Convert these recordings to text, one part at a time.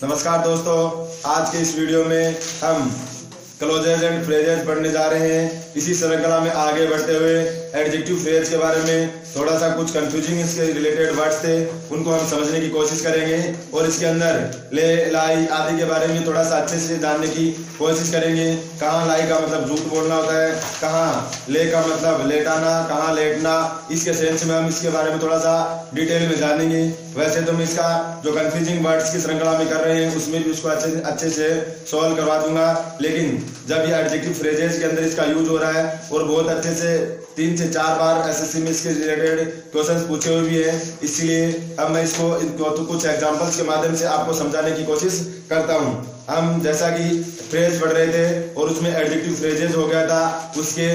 नमस्कार दोस्तों, आज के इस वीडियो में हम क्लोजेज एंड फ्रेजेस पढ़ने जा रहे हैं। इसी श्रृंखला में आगे बढ़ते हुए एडजेक्टिव फ्रेज के बारे में थोड़ा सा कुछ कंफ्यूजिंग इसके रिलेटेड वर्ड्स थे, उनको हम समझने की कोशिश करेंगे और इसके अंदर ले, लाई आदि के बारे में थोड़ा सा अच्छे से जानने की कोशिश करेंगे। कहाँ लाई का मतलब झूठ बोलना होता है, कहाँ ले का मतलब लेटाना, कहाँ लेटना, इसके सेंस में हम इसके बारे में थोड़ा सा डिटेल में जानेंगे। वैसे तो मैं इसका जो कंफ्यूजिंग वर्ड्स की श्रृंखला में कर रहे हैं उसमें भी उसको अच्छे से सॉल्व करवा दूंगा, लेकिन जब ये एडजेक्टिव फ्रेजेस के अंदर इसका यूज हो रहा है और बहुत अच्छे से 3 से 4 बार एसएससी में इसके रिलेटेड क्वेश्चंस पूछे हुए भी हैं, इसलिए अब मैं इसको तो कुछ एग्जांपल्स के माध्यम से आपको समझाने की कोशिश करता हूं। हम जैसा कि फ्रेज पढ़ रहे थे और उसमें एडजेक्टिव फ्रेजेस हो गया था, उसके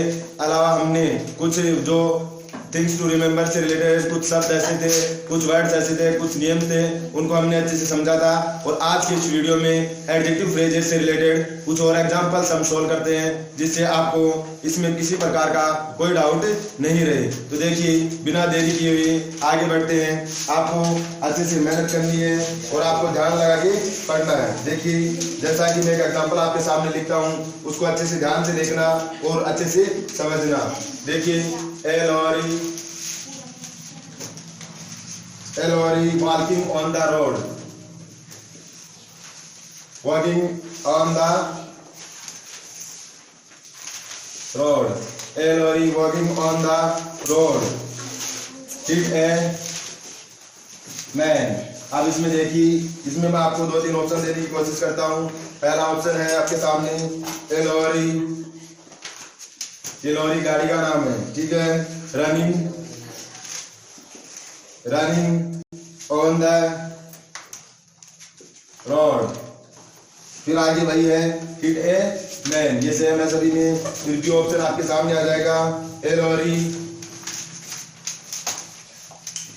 अलावा हमने कुछ जो थिंग्स टू रिमेंबर से रिलेटेड कुछ शब्द ऐसे थे, कुछ वर्ड्स ऐसे थे, कुछ नियम थे, उनको हमने अच्छे से समझा था। और आज के इस वीडियो में एडजेक्टिव फ्रेजेस से रिलेटेड कुछ और एग्जांपल्स हम सॉल्व करते हैं, जिससे आपको इसमें किसी प्रकार का कोई डाउट नहीं रहे। तो देखिए, बिना देरी किए हुए आगे बढ़ते हैं। आपको अच्छे से मेहनत करनी है और आपको ध्यान लगा के पढ़ना है। देखिए, जैसा कि मैं एक एग्जाम्पल आपके सामने लिखता हूँ, उसको अच्छे से ध्यान से देखना और अच्छे से समझना। देखिए, A lorry walking on the road. Walking on the road. A lorry walking on the road. Hit a man. अब इसमें देखिए, इसमें मैं आपको 2-3 ऑप्शन देने की कोशिश करता हूँ। पहला ऑप्शन है आपके सामने A lorry, ये लॉरी गाड़ी का नाम है, ठीक है। Running on the road. फिर आगे वही है हिट ए मैन, ये सेम है सभी में। फिर ऑप्शन आपके सामने आ जाएगा a lorry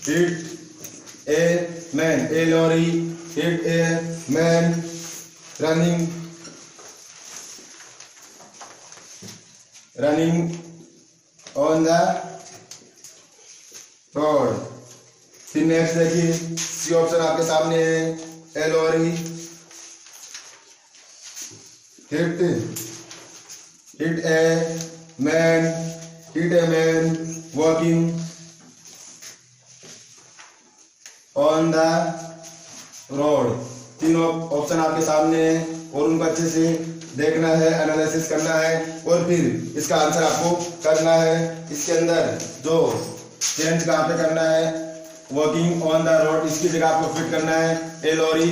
hit a man. A lorry hit a man running on the road. फिर नेक्स्ट देखिए, सी ऑप्शन आपके सामने है a lorry hit a man walking on the road. तीनों ऑप्शन आपके सामने है और उनको अच्छे से देखना है, एनालिसिस करना है और फिर इसका आंसर आपको करना है। इसके अंदर जो चेंज कहाँ पे करना है, वॉकिंग ऑन द रोड, इसकी जगह आपको फिट करना है ए लॉरी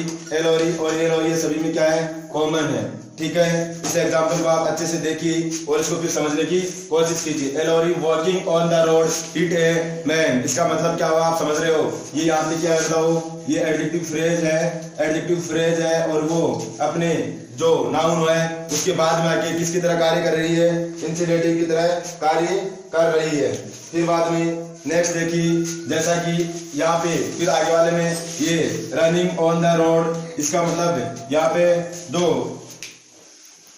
और ए लॉरी, ये सभी में क्या है, कॉमन है, ठीक है। इस एग्जांपल को आप अच्छे से देखिए और इसको फिर समझने की कोशिश कीजिए। A lorry walking on the road hit a man, इसका मतलब क्या हुआ आप समझ रहे हो। ये यहाँ पे क्या है बताओ, ये एडजेक्टिव फ्रेज है और वो अपने जो नाउन है उसके बाद में आके किसकी तरह कार्य कर रही है, इंसिडेटिव की तरह कार्य कर रही है। फिर बाद में नेक्स्ट देखिए, जैसा कि यहाँ पे फिर आगे वाले में ये रनिंग ऑन द रोड, इसका मतलब यहाँ पे दो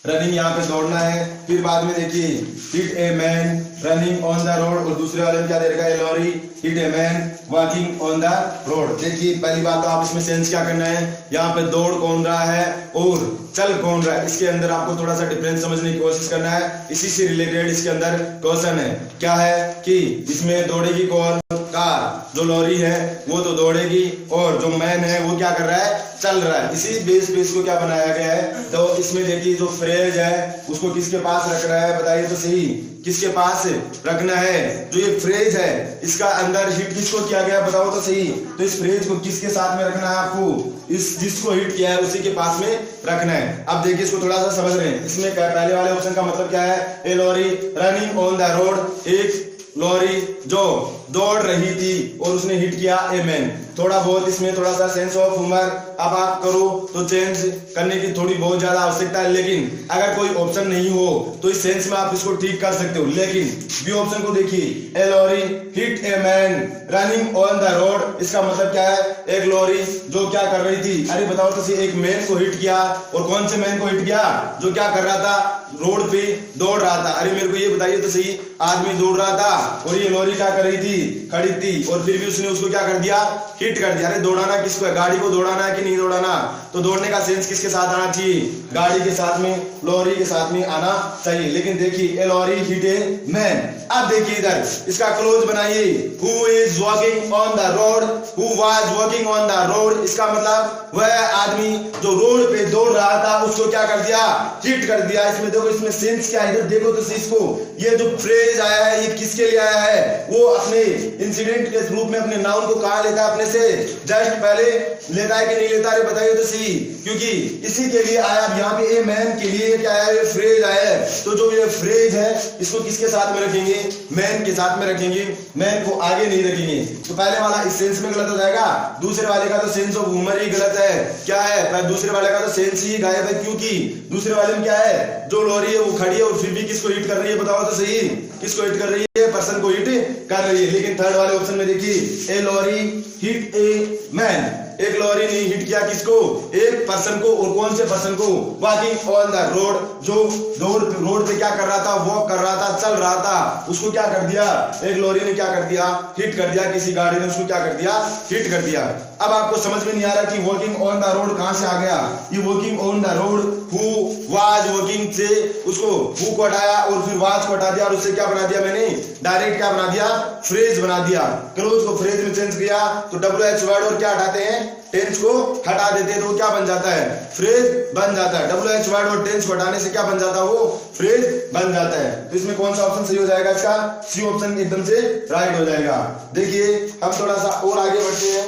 रनिंग, यहाँ पे दौड़ना है। फिर बाद में देखिए hit a man running on the road और दूसरे वाले में क्या दे रखा है, lorry hit a man walking on the road. देखिए, पहली बात तो आप इसमें सेंस क्या करना है, यहाँ पे दौड़ कौन रहा है और चल कौन रहा है, इसके अंदर आपको थोड़ा सा डिफरेंस समझने की कोशिश करना है। इसी से रिलेटेड इसके अंदर क्वेश्चन है, क्या है कि इसमें दौड़ेगी कौन, कार, जो लॉरी है वो तो दौड़ेगी और जो मैन है वो क्या कर रहा है, चल रहा है। इसी बेस पे इसको क्या बनाया गया है। तो इसमें देखिए, जो फ्रेज है उसको किसके पास रख रहा है, बताइए तो सही, किसके पास रखना है। जो ये फ्रेज है इसका अंदर हिट किसको किया गया, बताओ तो सही। तो इस फ्रेज को किसके साथ में रखना है आपको, इस जिसको हिट किया है उसी के पास में रखना है। अब देखिए, इसको थोड़ा सा समझ रहे हैं। इसमें पहले वाले ऑप्शन का मतलब क्या है, a lorry running on the road, एक लॉरी जो दौड़ रही थी और उसने हिट किया ए मैन। थोड़ा बहुत इसमें थोड़ा सा सेंस ऑफ ह्यूमर अब आप करो तो चेंज करने की थोड़ी बहुत ज्यादा आवश्यकता है, लेकिन अगर कोई ऑप्शन नहीं हो तो इस सेंस में आप इसको ठीक कर सकते हो। लेकिन बी ऑप्शन को देखिए, a lorry hit a man running on the road, इसका मतलब क्या है, एक लॉरी जो क्या कर रही थी, अरे बताओ तो सही, एक मैन को हिट किया। और कौन से मैन को हिट किया, जो क्या कर रहा था, रोड पे दौड़ रहा था। अरे मेरे को ये बताइए तो सही, आदमी दौड़ रहा था और ये लॉरी क्या कर रही थी, खड़ी थी और फिर भी उसने उसको क्या कर दिया, हिट कर दिया। अरे दौड़ाना किसको है, गाड़ी को दौड़ाना है कि नहीं दौड़ाना, तो दौड़ने का सेंस किसके साथ आना चाहिए, गाड़ी के साथ में, लॉरी के साथ में आना चाहिए। लेकिन देखिए a lorry hit a man. अब देखिए इधर इसका क्लोज बनाइए, who is walking on the road, who was walking on the road, इसका मतलब वह आदमी जो रोड पे दौड़ रहा था उसको क्या कर दिया, हिट कर दिया। इसमें देखो, इसमें सेंस क्या है, इधर देखो तो इसको, ये जो फ्रेज आया है ये किसके लिए आया है, वो अपने इंसिडेंट के रूप में अपने नाउन को कहां लेता है, अपने से जस्ट पहले लेता है कि नहीं लेता, अरे बताइए तो सही, क्योंकि इसी के लिए आया। अब यहाँ पे ए मैन के लिए क्या है, ये फ्रेज आया है, तो जो ये फ्रेज है इसको किसके साथ में रखेंगे, मैन के साथ में रखेंगे, मैन को आगे नहीं रखेंगे। तो पहले वाला इस सेंस में गलत हो जाएगा, दूसरे वाले का तो सेंस ऑफ ह्यूमर ही गलत है, क्या है, दूसरे वाले का तो सेंस ही गायब है, क्योंकि दूसरे वाले में क्या है, जो लॉरी है वो खड़ी है और फिर भी किसको हिट कर रही है, बताओ तो सही, किसको हिट कर रही है, पर्सन को हिट कर रही है। लेकिन थर्ड वाले ऑप्शन में देखिए, a lorry hit a man, एक लॉरी ने हिट किया किसको, एक पर्सन को, और कौन से पर्सन को, वॉकिंग ऑन द रोड, जो रोड पे क्या कर रहा था, वॉक कर रहा था, चल रहा था, उसको क्या कर दिया, एक लॉरी ने क्या कर दिया, हिट कर दिया, किसी गाड़ी ने उसको क्या कर दिया, हिट कर दिया। अब आपको समझ में नहीं आ रहा कि वॉकिंग ऑन द रोड कहां से आ गया, ये walking on the road, who was walking से उसको हु को हटाया और फिर वाज को हटा दिया और उससे क्या बना दिया मैंने, डायरेक्ट क्या बना दिया, फ्रेज बना दिया। क्लोज को फ्रेज में चेंज किया तो WH वर्ड और क्या हटाते हैं, टेंस को हटा देते हैं, तो क्या बन जाता है, फ्रेज बन जाता है। WH वर्ड और टेंस को हटाने से क्या बन जाता है, वो फ्रेज बन जाता है। तो इसमें कौन सा ऑप्शन सही हो जाएगा, इसका सी ऑप्शन एकदम से राइट हो जाएगा। देखिए हम थोड़ा सा और आगे बढ़ते हैं,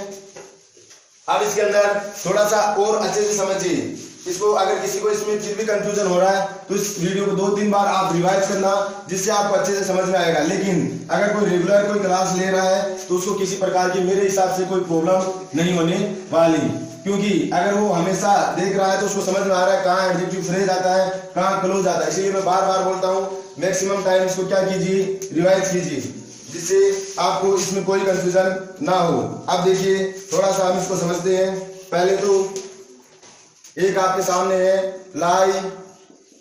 अब इसके अंदर थोड़ा सा और अच्छे से समझिए इसको। अगर किसी को इसमें फिर भी कंफ्यूजन हो रहा है तो इस वीडियो को 2-3 बार आप रिवाइज करना, जिससे आपको अच्छे से समझ में आएगा। लेकिन अगर कोई रेगुलर कोई क्लास ले रहा है तो उसको किसी प्रकार की मेरे हिसाब से कोई प्रॉब्लम नहीं होने वाली, क्योंकि अगर वो हमेशा देख रहा है तो उसको समझ में आ रहा है कहाँ एडजेक्टिव फ्रेज आता है, कहाँ क्लोज आता है। इसलिए मैं बार बार बोलता हूँ, मैक्सिमम टाइम इसको क्या कीजिए, रिवाइज कीजिए, जिससे आपको इसमें कोई कंफ्यूजन ना हो। अब देखिए थोड़ा सा हम इसको समझते हैं। पहले तो एक आपके सामने है लाई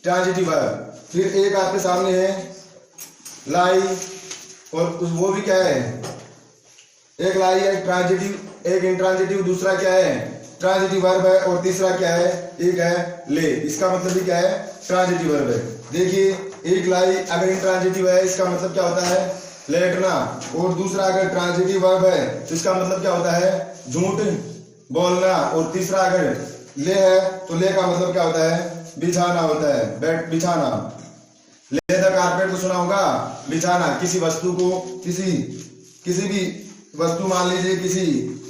ट्रांजिटिव वर्ब, फिर एक आपके सामने है लाई, और वो भी क्या है, एक लाई है ट्रांजिटिव, एक इंट्रांजिटिव, दूसरा क्या है ट्रांजिटिव वर्ब है, और तीसरा क्या है, एक है ले, इसका मतलब भी क्या है, ट्रांजिटिव वर्ब है। देखिए एक लाई अगर इंट्रांजिटिव है इसका मतलब क्या होता है, लेटना, और दूसरा अगर ट्रांजिटिव वर्ब है तो इसका मतलब क्या होता है, झूठ बोलना, और तीसरा अगर ले है तो ले का मतलब क्या होता है, बिछाना होता है, बेड बिछाना। ले द कारपेट तो सुना होगा, बिछाना, किसी वस्तु को, किसी भी वस्तु मान लीजिए किसी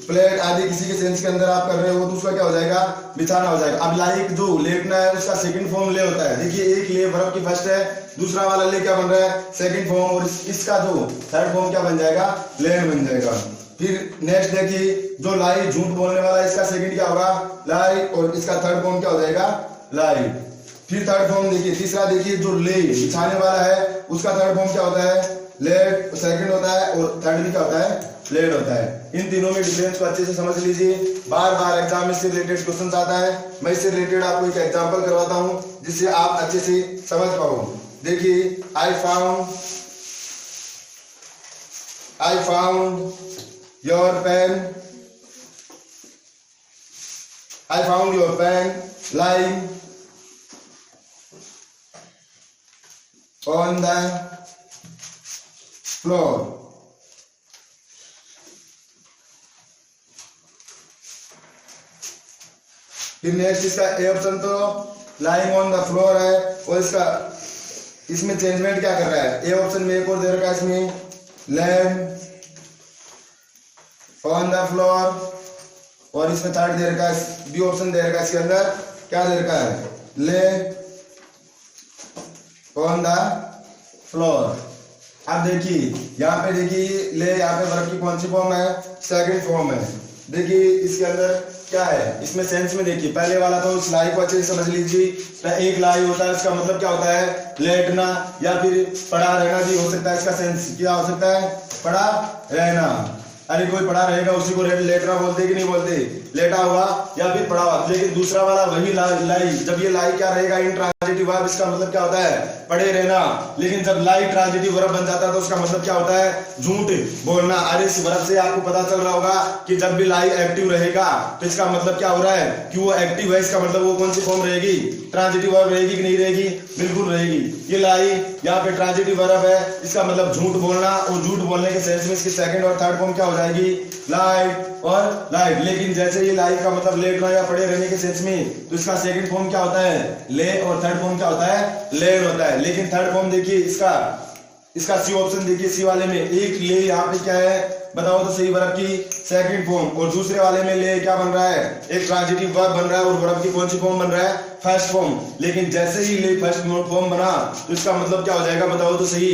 प्लेट आदि किसी के सेंस के अंदर आप कर रहे हो तो उसका क्या हो जाएगा, बिछाना हो जाएगा। अब लाइक जो लेटना है उसका सेकंड फॉर्म ले होता है। देखिए एक ले वर्ब की फर्स्ट है, दूसरा वाला ले क्या बन रहा है, सेकंड फॉर्म, और इसका जो थर्ड फॉर्म क्या बन जाएगा, लेन बन जाएगा। फिर नेक्स्ट देखिए जो लाई झूठ बोलने वाला है इसका सेकंड क्या होगा, लाई, और इसका थर्ड फॉर्म क्या हो जाएगा, लाई। फिर थर्ड फॉर्म देखिए, तीसरा देखिए जो ले बिछाने वाला है उसका थर्ड फॉर्म क्या होता है, लेट सेकंड होता है, और थर्ड भी क्या होता है, लेट होता है। इन तीनों में डिफरेंस को अच्छे से समझ लीजिए, बार बार एग्जाम में इससे रिलेटेड क्वेश्चन आता है। मैं इससे रिलेटेड आपको एक एग्जाम्पल करवाता हूँ जिससे आप अच्छे से समझ पाओ। देखिए I found your pen, I found your pen lying on the floor. फिर नेक्स्ट इसका ए ऑप्शन तो lying on the floor है, और इसका इसमें चेंजमेंट क्या कर रहा है, ए ऑप्शन में एक और दे रखा है, इसमें लैम्प ऑन द फ्लोर, और इसमें थर्ड दे रखा है, बी ऑप्शन दे रखा है, इसके अंदर क्या दे रखा है, ले ऑन द फ्लोर। अब देखिए यहाँ पे देखिए ले, यहाँ पे वर्ब की कौन सी फॉर्म है, सेकंड फॉर्म है। देखिए इसके अंदर क्या है, इसमें सेंस में देखिए पहले वाला तो इस लाई को अच्छे से समझ लीजिए। एक लाई होता है इसका मतलब क्या होता है, लेटना या फिर पड़ा रहना भी हो सकता है। इसका सेंस क्या हो सकता है, पड़ा रहना। अरे कोई पड़ा रहेगा उसी को लेटना बोलते कि नहीं बोलते, लेटा हुआ या फिर पड़ा हुआ। लेकिन दूसरा वाला वही लाई, जब ये लाई क्या रहेगा, इंट्रांजिटिव ट्रांजिटिव वर्ब इसका मतलब क्या होता है, पड़े रहना। लेकिन जब लाई ट्रांजिटिव वर्ब बन जाता है तो उसका मतलब क्या होता है, झूठ बोलना। अरे इस वर्ब से आपको पता चल रहा होगा कि जब भी लाई एक्टिव रहेगा तो इसका मतलब क्या हो रहा है कि वो एक्टिव है, इसका मतलब वो कौन सी फॉर्म रहेगी, ट्रांजिटिव वर्ब रहेगी कि नहीं रहेगी, बिल्कुल रहेगी। ये लाई यहाँ पे ट्रांजिटिव वर्ब है, इसका मतलब झूठ बोलना, और झूठ बोलने के सेंस में इसकी सेकंड और थर्ड फॉर्म क्या हो जाएगी, लाइट और लाइट। लेकिन जैसे ये लाइट का मतलब लेटना या पड़े रहने के सेंस में, तो इसका सेकंड फॉर्म क्या होता है, ले, और थर्ड फॉर्म क्या होता है, लेन होता है। लेकिन थर्ड फॉर्म देखिए इसका सी ऑप्शन देखिए, सी वाले में एक ले यहाँ पे क्या है बताओ तो सही, वर्ब की सेकंड फॉर्म, और दूसरे वाले में ले क्या बन रहा है, एक ट्रांजिटिव वर्ब बन रहा है, और वर्ब की कौन सी फॉर्म बन रहा है, फर्स्ट फॉर्म। लेकिन जैसे ही ले फर्स्ट फॉर्म बना तो इसका मतलब क्या हो जाएगा बताओ तो सही,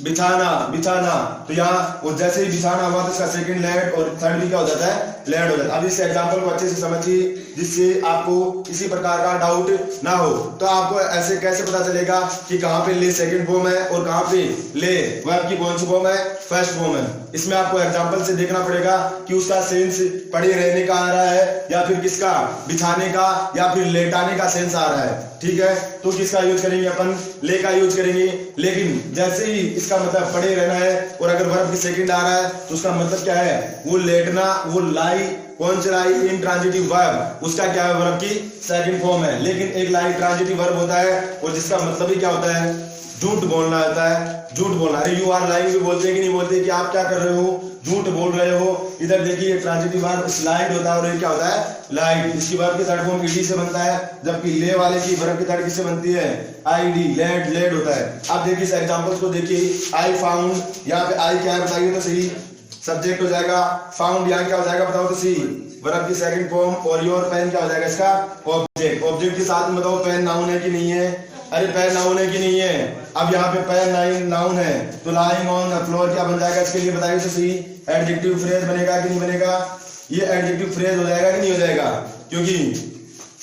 बिछाना, बिछाना। तो यहाँ और जैसे ही बिछाना हुआ तो इसका सेकंड लेड और थर्ड भी क्या हो जाता है, लेड हो जाता है। अब इस एग्जांपल को अच्छे से समझिए जिससे आपको किसी प्रकार का डाउट ना हो। तो आपको ऐसे कैसे पता चलेगा कि कहाँ पे ले सेकंड फॉर्म है और कहाँ पे ले वर्ब की कौन सी फॉर्म है, फर्स्ट फॉर्म है। इसमें आपको एग्जांपल से देखना पड़ेगा कि उसका सेंस पड़े रहने का आ रहा है या फिर किसका, बिछाने का या फिर लेटाने का सेंस आ रहा है। ठीक है, तो किसका यूज करेंगे अपन, ले का यूज करेंगे। लेकिन जैसे ही इसका मतलब पड़े रहना है और अगर वर्ब की सेकंड आ रहा है तो उसका मतलब क्या है, वो लेटना, वो लाई, कौन सी लाई, इन ट्रांजिटिव वर्ब, उसका क्या है, वर्ब की सेकंड फॉर्म है। लेकिन एक लाई ट्रांजिटिव वर्ब होता है और जिसका मतलब ही क्या होता है, झूठ बोलना होता है, झूठ बोलना। अरे यू आर लाइंग भी बोलते हैं कि नहीं बोलते, कि आप क्या कर रहे हो, झूठ बोल रहे हो। इधर देखिए ट्रांजिटिव वर्ब स्लाइड होता है और ये क्या होता है, लाइट। इसकी वर्ब की थर्ड फॉर्म ईडी से बनता है, जबकि ले वाले की वर्ब की थर्ड किससे बनती है, आईडी, लेड, लेड होता है। आप देखिए इस एग्जांपल्स को देखिए, आई फाउंड, यहाँ पे आई क्या है बताइए तो सही, सब्जेक्ट हो जाएगा, फाउंड यहाँ क्या हो जाएगा बताओ तो सही, वर्ब की सेकंड फॉर्म, और योर पेन क्या हो जाएगा इसका ऑब्जेक्ट। ऑब्जेक्ट के साथ में बताओ पेन नाउन है कि नहीं है, अरे पेन नाउन है कि नहीं है। अब यहाँ पे पेन नाउन है तो लाइंग ऑन द फ्लोर क्या बन जाएगा इसके लिए बताइए तो सही, एडजेक्टिव फ्रेज बनेगा कि नहीं बनेगा, ये एडजेक्टिव फ्रेज हो जाएगा कि नहीं हो जाएगा, क्योंकि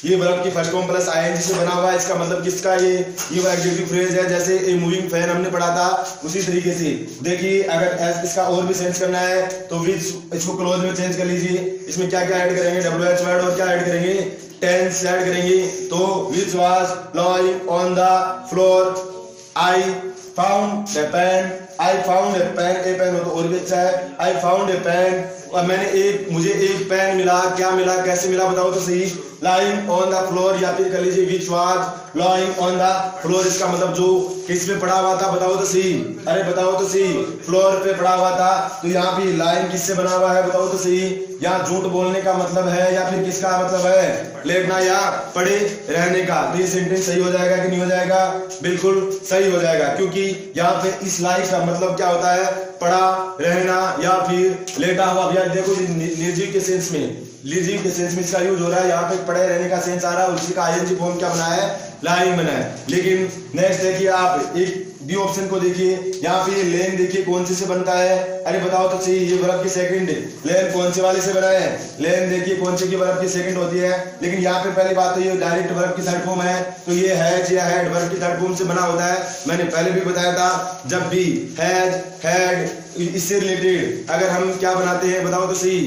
ये वर्ब की फर्स्ट फॉर्म प्लस आईएनजी से बना हुआ है। इसका मतलब किसका, ये एडजेक्टिव फ्रेज है। जैसे ए मूविंग फैन हमने पढ़ा था उसी तरीके से देखिए, अगर इसका और भी चेंज करना है तो विच इसको क्लोज में चेंज कर लीजिए। इसमें क्या क्या ऐड करेंगे, WH वर्ड, और क्या ऐड करेंगे, टेंस ऐड करेंगे। तो which was lying on the floor, I found the pen, I found a pen, a pen हो तो और भी अच्छा है, आई फाउंड ए पेन, और मुझे एक पेन मिला, क्या मिला, कैसे मिला बताओ तो सही, lying ऑन द फ्लोर, या फिर कह लीजिए विच was lying on the floor. इसका मतलब जो किस पे पड़ा हुआ था बताओ तो सही, अरे बताओ तो सही, फ्लोर पे पड़ा हुआ था। तो यहाँ पे लाइन किससे बना हुआ है बताओ तो सही, यहाँ झूठ बोलने का मतलब है या फिर किसका मतलब है, लेटना या पड़े रहने का। तो ये सेंटेंस सही हो जाएगा कि नहीं हो जाएगा, बिल्कुल सही हो जाएगा, क्योंकि यहाँ पे इस लाइन का मतलब क्या होता है, पड़ा रहना या फिर लेटा हुआ। भैया देखो निर्जीव के सेंस में, निर्जीव के सेंस में इसका यूज हो रहा है, यहाँ पे पड़े रहने का सेंस आ रहा है, उसी का आईएनजी फॉर्म क्या बना है, लाइंग बना है। लेकिन नेक्स्ट देखिए आप एक डी ऑप्शन को देखिए, यहाँ पे लेन देखिए कौन से बनता है, अरे बताओ तो सही, ये वर्ब की सेकंड लेन कौन से वाले से बना है, लेन देखिए कौन से की वर्ब की सेकंड होती है। लेकिन यहाँ पे पहली बात तो ये डायरेक्ट वर्ब की थर्ड फॉर्म है, तो ये हैज या हैड वर्ब की थर्ड फॉर्म से बना होता है। मैंने पहले भी बताया था, जब भी हैज, हैड इससे रिलेटेड अगर हम क्या बनाते हैं बताओ तो सही,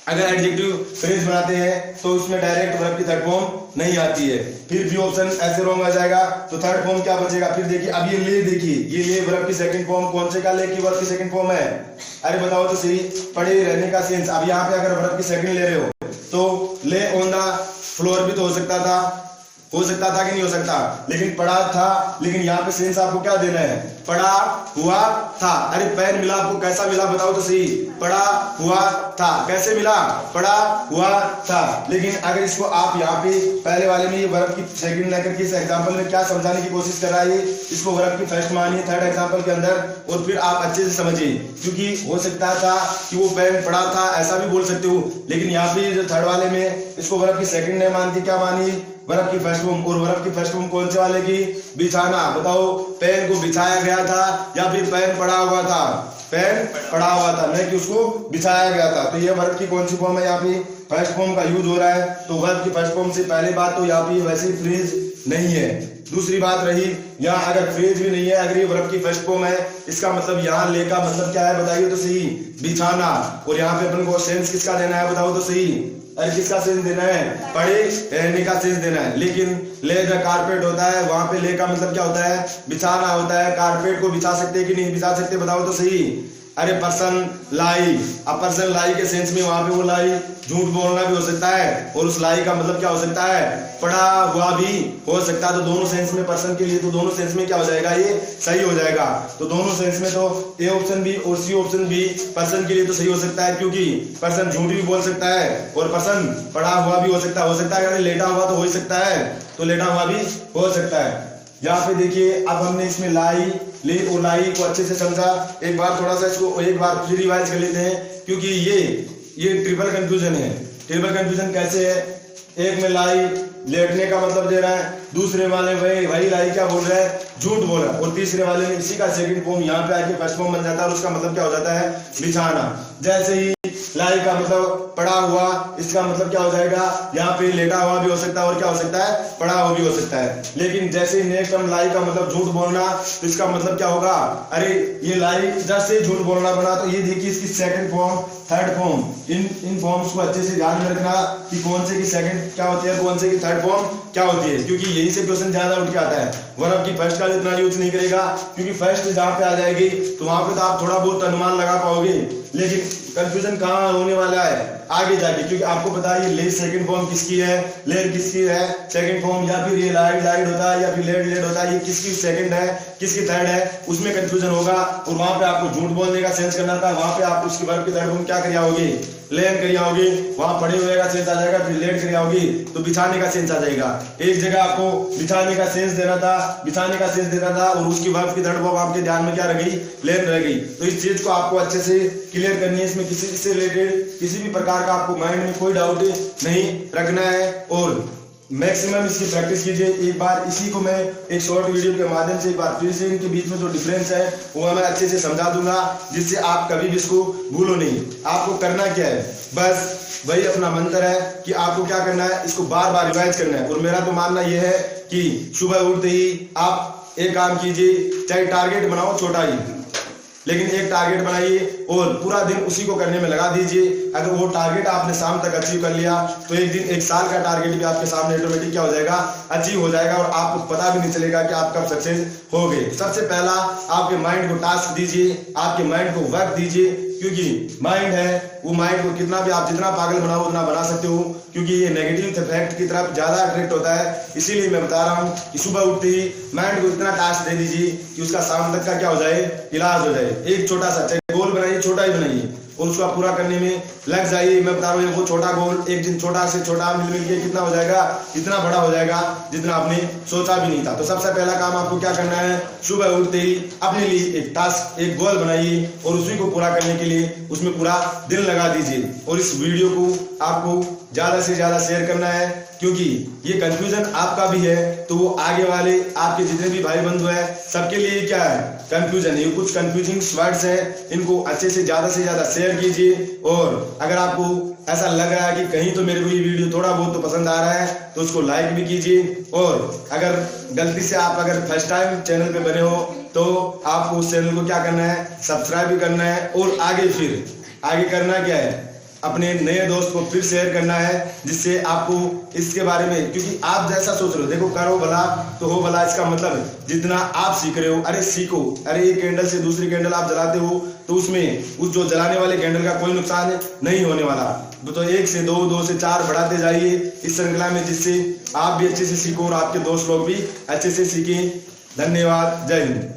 अगर एडजेक्टिव फ्रेज बनाते हैं तो उसमें डायरेक्ट वर्ब की थर्ड फॉर्म नहीं आती है। फिर बी ऑप्शन ऐसे रॉन्ग आ जाएगा, तो थर्ड फॉर्म क्या बचेगा। फिर देखिए अब ये ले, देखिए ये ले वर्ब की सेकंड फॉर्म, कौन से का ले की वर्ब की सेकंड फॉर्म है, अरे बताओ तो सही, पड़े रहने का सेंस। अब यहाँ पे अगर वर्ब की सेकंड ले रहे हो तो ले ऑन द फ्लोर भी तो हो सकता था कि नहीं हो सकता, लेकिन पड़ा था। लेकिन यहाँ पे सेंस आपको क्या देना है, पड़ा हुआ था। अरे पेन मिला आपको, कैसा मिला बताओ तो सही, पड़ा हुआ था, कैसे मिला, पड़ा हुआ था। लेकिन अगर इसको आप यहाँ पे पहले वाले में ये वर्ब की सेकंड लेकर के इस एग्जांपल में क्या समझाने की कोशिश कर रहा है, इसको वर्ब की फर्स्ट मानिए थर्ड एग्जांपल के अंदर, और फिर आप अच्छे से समझिए, क्योंकि हो सकता था कि वो पेन पड़ा था, ऐसा भी बोल सकते हो। लेकिन यहाँ पे जो थर्ड वाले में इसको वर्ब की सेकंड नहीं मानती, क्या मानी, वर्ब की फर्स्ट फॉर्म। और वर्ब की फर्स्ट फॉर्म कौन से वाले की, बिछाना। बताओ पेन को बिछाया गया था या फिर पेन पड़ा हुआ था, पेन पड़ा हुआ था, नहीं कि उसको बिछाया गया था। तो ये वर्ब की कौन सी फॉर्म है, यहाँ पे फर्स्ट फॉर्म का यूज हो रहा है। तो वर्ब की फर्स्ट फॉर्म से पहले बात तो यहाँ पे वैसे फ्रेज नहीं है। दूसरी बात रही, यहाँ अगर फ्रेज भी नहीं है, अगर ये वर्ब की फर्स्ट फॉर्म है, इसका मतलब यहाँ ले का मतलब क्या है बताइए तो सही, बिछाना। और यहाँ पे अपन को सेंस किसका देना है बताओ तो सही, अरे किसका सेंस देना है? पड़े रहने का सेंस देना है। लेकिन ले द कारपेट होता है, वहां पे ले का मतलब क्या होता है? बिछाना होता है। कारपेट को बिछा सकते कि नहीं बिछा सकते बताओ तो सही। अरे पर्सन लाई, अब पर्सन लाई के सेंस में वहां पे वो लाई झूठ बोलना भी हो सकता है और उस लाई का मतलब क्या हो सकता है? पड़ा हुआ भी हो सकता है। तो दोनों सेंस में पर्सन के लिए तो दोनों सेंस में क्या हो जाएगा? ये सही हो जाएगा। तो दोनों सेंस में तो ए ऑप्शन भी और सी ऑप्शन भी पर्सन के लिए तो सही हो सकता है, क्योंकि पर्सन झूठ भी बोल सकता है और पर्सन पड़ा हुआ भी हो सकता है। अगर लेटा हुआ तो हो ही सकता है, तो लेटा हुआ भी हो सकता है। यहाँ पे देखिए अब हमने इसमें लाई ले और लाई को अच्छे से समझा। एक बार थोड़ा सा इसको एक बार फिर रिवाइज कर लेते हैं, क्योंकि ये ट्रिपल कंफ्यूजन है। ट्रिपल कंफ्यूजन कैसे है? एक में लाई लेटने का मतलब दे रहा है, दूसरे वाले वही लाई क्या बोल रहा है? झूठ बोल रहा है, और तीसरे वाले में इसी का सेकंड फॉर्म यहाँ पे आके फर्स्ट फॉर्म बन जाता है और उसका मतलब क्या हो जाता है? बिछाना। जैसे ही लाई का मतलब पड़ा हुआ, इसका मतलब क्या हो जाएगा? यहाँ पे लेटा हुआ भी हो सकता है और क्या हो सकता है? पड़ा हुआ भी हो सकता है। लेकिन जैसे ही नेक्स्ट हम लाई का मतलब झूठ बोलना, तो इसका मतलब क्या होगा? अरे ये लाई जैसे झूठ बोलना बना, तो ये देखिए इसकी सेकंड फॉर्म थर्ड फॉर्म, इन फॉर्म्स को अच्छे से ध्यान में रखना कि कौन से की सेकंड क्या होती है, कौन से की थर्ड फॉर्म क्या होती है, क्योंकि यही से क्वेश्चन ज्यादा उठ के आता है। वर्ब की फर्स्ट का इतना यूज नहीं करेगा, क्योंकि फर्स्ट जहाँ पे आ जाएगी तो वहां पे तो आप थोड़ा बहुत अनुमान लगा पाओगे, लेकिन कंफ्यूजन कहाँ होने वाला है? आगे जाके, क्योंकि आपको पता है ये ले सेकंड फॉर्म किसकी है, लेट किसकी है सेकंड फॉर्म, या फिर ये लाइड होता है, या फिर लेट होता है, ये किसकी सेकंड है किसकी थर्ड है, उसमें कंफ्यूजन होगा। और वहां पे आपको झूठ बोलने का सेंस करना था, वहां पे आप उसकी वर्ब की थर्ड फॉर्म क्या करिया होगी? लेन करिया होगी। वहां पड़े हुए का सेंस आ जाएगा, फिर लेट करिया होगी तो बिछाने का सेंस आ जाएगा। एक जगह आपको बिछाने का सेंस देना था, बिछाने का सेंस देना था, और उसकी वर्ब की थर्ड फॉर्म आपके ध्यान में क्या रह गई? लेन रह गई। तो इस चीज को आपको अच्छे से क्लियर करनी है। इसमें किसी से रिलेटेड किसी भी प्रकार का आपको माइंड में कोई डाउट नहीं रखना है, और मैक्सिमम इसकी प्रैक्टिस कीजिए। एक बार इसी को मैं एक शॉर्ट वीडियो के माध्यम से एक बार फिर से इनके बीच में जो डिफरेंस है वो मैं अच्छे से समझा दूंगा, जिससे आप कभी भी इसको भूलो नहीं। आपको करना क्या है? बस वही अपना मंत्र है कि आपको क्या करना है, इसको बार बार रिवाइज करना है। और मेरा तो मानना यह है कि सुबह उठते ही आप एक काम कीजिए, चाहे टारगेट बनाओ छोटा ही, लेकिन एक टारगेट बनाइए और पूरा दिन उसी को करने में लगा दीजिए। अगर वो टारगेट आपने शाम तक अचीव कर लिया तो एक दिन एक साल का टारगेट भी आपके सामने ऑटोमेटिक क्या हो जाएगा? अचीव हो जाएगा, और आपको पता भी नहीं चलेगा कि आप कब सक्सेस हो गए। सबसे पहला आपके माइंड को टास्क दीजिए, आपके माइंड को वर्क दीजिए, क्योंकि माइंड है वो माइंड को कितना भी आप जितना पागल बनाओ उतना बना सकते हो, क्योंकि ये नेगेटिव इफेक्ट की तरफ ज्यादा अट्रैक्ट होता है। इसीलिए मैं बता रहा हूँ कि सुबह उठते ही माइंड को इतना टास्क दे दीजिए कि उसका शाम तक का क्या हो जाए? इलाज हो जाए। एक छोटा सा चाहे गोल बनाइए, छोटा ही बनाइए, और उसका पूरा करने में लग जाइए। मैं बता रहा हूँ वो छोटा गोल एक दिन छोटा से छोटा मिल के कितना हो जाएगा? इतना बड़ा हो जाएगा जितना आपने सोचा भी नहीं था। तो सबसे पहला काम आपको क्या करना है? सुबह उठते ही अपने लिए एक टास्क एक गोल बनाइए, और उसी को पूरा करने के लिए उसमें पूरा दिन लगा दीजिए। और इस वीडियो को आपको ज्यादा से ज्यादा शेयर करना है, क्योंकि ये कंफ्यूजन आपका भी है तो वो आगे वाले आपके जितने भी भाई बंधु है सबके लिए क्या है? कंफ्यूजन। ये कुछ कंफ्यूजिंग वर्ड्स हैं, इनको अच्छे से ज्यादा शेयर कीजिए। और अगर आपको ऐसा लग रहा है कि कहीं तो मेरे को ये वीडियो थोड़ा बहुत तो पसंद आ रहा है तो उसको लाइक भी कीजिए। और अगर गलती से आप अगर फर्स्ट टाइम चैनल पे बने हो तो आपको उस चैनल को क्या करना है? सब्सक्राइब भी करना है, और आगे करना क्या है? अपने नए दोस्त को फिर शेयर करना है, जिससे आपको इसके बारे में, क्योंकि आप जैसा सोच रहे हो, देखो करो भला तो हो भला, इसका मतलब जितना आप सीख रहे हो, अरे सीखो। अरे एक कैंडल से दूसरी कैंडल आप जलाते हो तो उसमें उस जो जलाने वाले कैंडल का कोई नुकसान नहीं होने वाला। तो 1 से 2, 2 से 4 बढ़ाते जाइए इस श्रृंखला में, जिससे आप भी अच्छे से सीखो और आपके दोस्त लोग भी अच्छे से सीखें। धन्यवाद। जय हिंद।